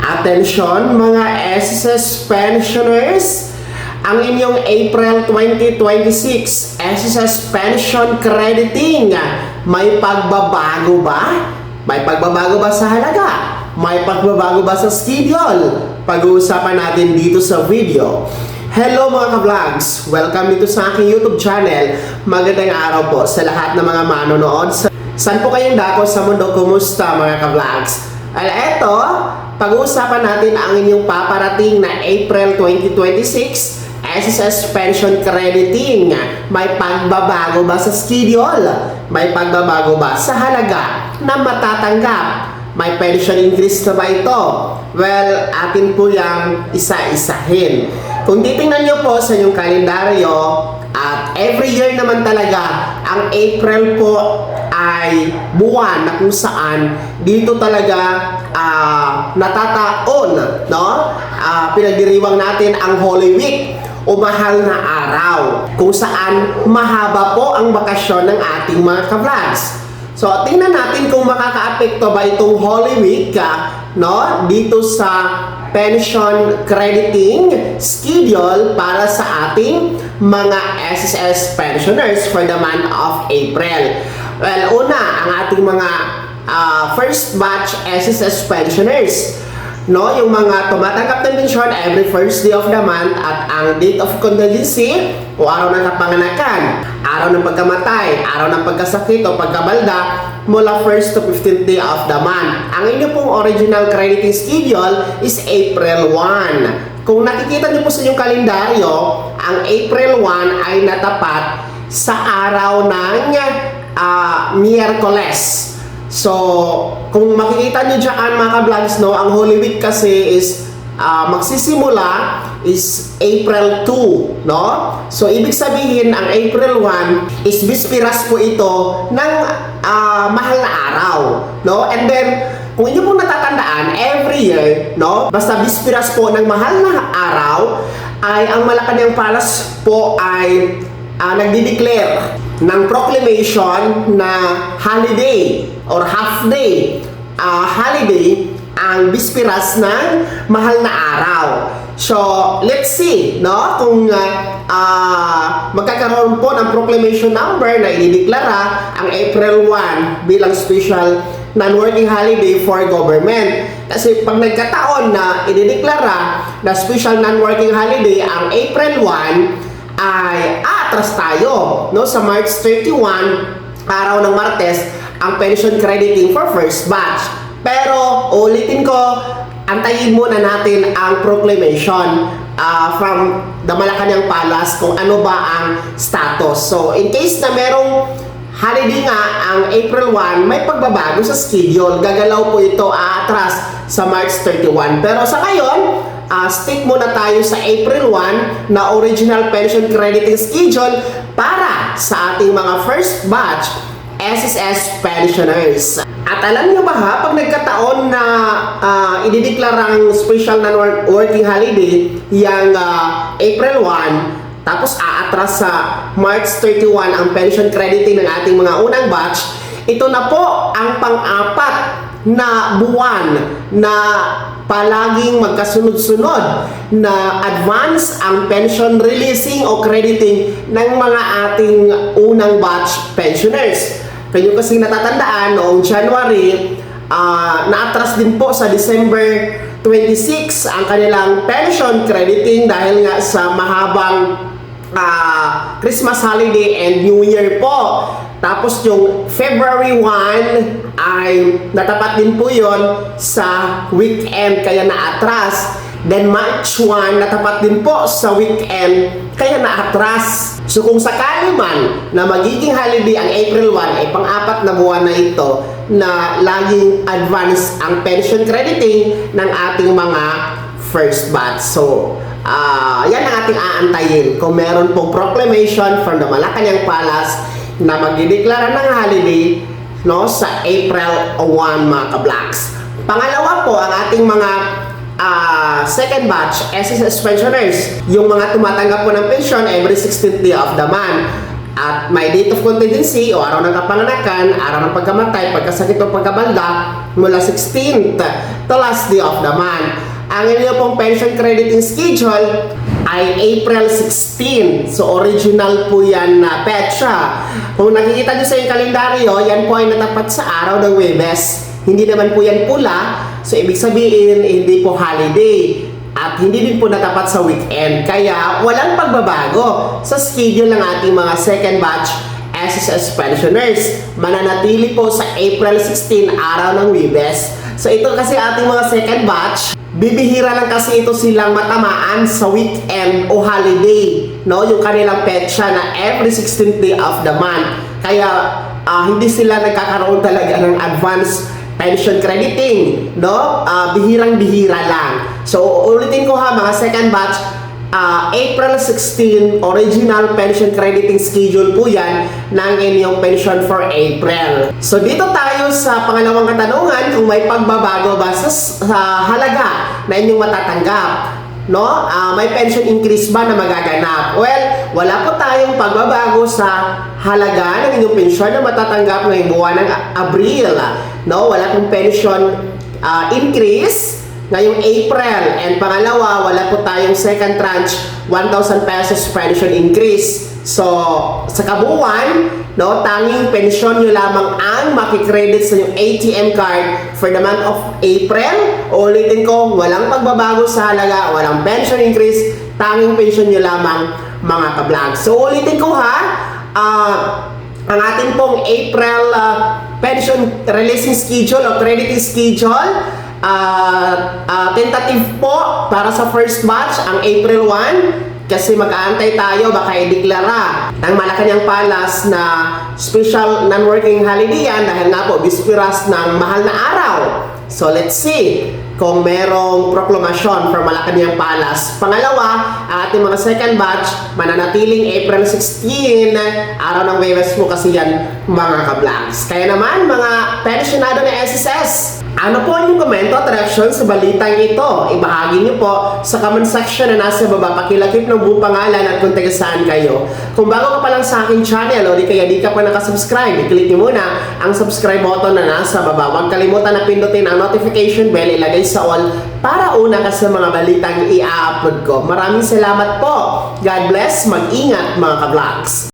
Atensyon mga SSS pensioners, ang inyong April 2026 SSS pension crediting, may pagbabago ba? May pagbabago ba sa halaga? May pagbabago ba sa schedule? Pag-uusapan natin dito sa video. Hello mga ka-vlogs! Welcome dito sa aking YouTube channel. Magandang araw po sa lahat ng mga manonood. Saan po kayong dako sa mundo? Kumusta mga ka-vlogs? Eto, pag-uusapan natin ang inyong paparating na April 2026 SSS pension crediting. May pagbabago ba sa schedule? May pagbabago ba sa halaga na matatanggap? May pension increase na ba ito? Well, atin po yung isa-isahin. Kung titingnan nyo po sa inyong kalendaryo, at every year naman talaga, ang April po ay buwan na kung saan dito talaga natataon, no? Pinagdiriwang natin ang Holy Week o mahal na araw, kung saan mahaba po ang bakasyon ng ating mga ka-vlogs. So, tingnan natin kung makakaapekto ba itong Holy Week, no, dito sa pension crediting schedule para sa ating mga SSS pensioners for the month of April. Well, una, ang ating mga first batch SSS pensioners, no, yung mga tumatanggap ng pensyon every first day of the month at ang date of contingency o araw ng kapanganakan, araw ng pagkamatay, araw ng pagkasakit o pagkabalda mula 1st to 15th day of the month. Ang inyo pong original crediting schedule is April 1. Kung nakikita niyo po sa inyong kalendaryo, ang April 1 ay natapat sa araw ng Miyerkules. So, kung makikita nyo dyan mga ka-vlogs, no, ang Holy Week kasi is magsisimula is April 2, no? So, ibig sabihin, ang April 1 is bispiras po ito ng mahal na araw, no? And then, kung inyo pong natatandaan, every year, no, basta bispiras po ng mahal na araw, ay ang Malacanang Palace po ay nagdi-declare ng proclamation na holiday or half day holiday ang bispiras ng mahal na araw. So, let's see, no, kung magkakaroon po ng proclamation number na idideklara ang April 1 bilang special non-working holiday for government. Kasi pag nagkataon na idideklara na special non-working holiday ang April 1, ay atras tayo, no, sa March 31, araw ng Martes, ang pension crediting for first batch. Pero ulitin ko, antayin muna natin ang proclamation from the Malacanang Palace kung ano ba ang status. So in case na merong holiday nga ang April 1, may pagbabago sa schedule. Gagalaw po ito aatras sa March 31. Pero sa ngayon, stick muna tayo sa April 1 na original pension crediting schedule para sa ating mga first batch SSS pensioners. At alam nyo ba ha, pag nagkataon na idideklarang special non-working holiday yung April 1, tapos aatras sa March 31 ang pension crediting ng ating mga unang batch, ito na po ang pang-apat na buwan na palaging magkasunod-sunod na advance ang pension releasing o crediting ng mga ating unang batch pensioners. Kaya kasi natatandaan noong January, naatras din po sa December 26 ang kanilang pension crediting dahil nga sa mahabang Christmas holiday and New Year po. Tapos yung February 1 ay natapat din po yon sa weekend kaya naatras. Then March 1 natapat din po sa weekend kaya naatras. So kung sakali man na magiging holiday ang April 1 ay pang-apat na buwan na ito na laging advance ang pension crediting ng ating mga first batch. So yan ang ating aantayin kung meron pong proclamation from the Malacanang Palace na magdideklara ng holiday, no, sa April 1 mga ka-vlogs. Pangalawa po, ang ating mga second batch SSS pensioners, yung mga tumatanggap po ng pension every 16th day of the month. At may date of contingency o araw ng kapanganakan, araw ng pagkamatay, pagkasakit o pagkabalda mula 16th the last day of the month. Ang inyo pong pension crediting schedule ay April 16. So, original po yan na petsa. Kung nakikita nyo sa yung kalendaryo, yan po ay natapat sa araw ng Huwebes. Hindi naman po yan pula. So, ibig sabihin, hindi po holiday. At hindi din po natapat sa weekend. Kaya, walang pagbabago sa schedule ng ating mga second batch SSS pensioners. Mananatili po sa April 16, araw ng Huwebes. So, ito kasi ating mga second batch. Bibihira lang kasi ito silang matamaan sa weekend o holiday, no? Yung kanilang petsa na every 16th day of the month. Kaya hindi sila nagkakaroon talaga ng advance pension crediting, no? Bihirang-bihira lang. So ulitin ko ha, mga second batch, April 16, original pension crediting schedule po yan ng inyong pension for April. So dito tayo sa pangalawang katanungan, kung may pagbabago ba sa halaga na inyong matatanggap. No? May pension increase ba na magaganap? Well, wala po tayong pagbabago sa halaga ng inyong pension na matatanggap ngayong buwan ng Abril. No? Wala pong pension increase ngayong April. And pangalawa, wala po tayong second tranche 1,000 pesos pension increase. So, sa kabuuan, no, tanging pensyon nyo lamang ang makikredit sa yung ATM card for the month of April. Ulitin ko, walang pagbabago sa halaga, walang pension increase, tanging pensyon nyo lamang, mga ka-vlog. So, ulitin ko ha, ang ating pong April pension releasing schedule o crediting schedule, tentative po para sa first batch ang April 1 kasi mag-aantay tayo baka ideklara ng Malacanang Palace na special non-working holiday yan dahil nga po bispiras ng mahal na araw. So let's see kung merong proklamasyon from Malacanang Palace. Pangalawa, ang ating mga second batch mananatiling April 16, araw ng Huwebes po kasi yan, mga ka-vlogs. Kaya naman mga pensionado na SSS, ano po yung komento at reaksyon sa balitang ito? Ibahagi niyo po sa comment section na nasa baba. Pakilakip ng buong pangalan at kung taga saan kayo. Kung bago ka pa lang sa aking channel o di kaya di ka pa nakasubscribe, i-click niyo muna ang subscribe button na nasa baba. Huwag kalimutan na pindutin ang notification bell, ilagay sa all para una ka sa mga balitang i-upload ko. Maraming salamat po. God bless. Mag-ingat mga ka-vlogs.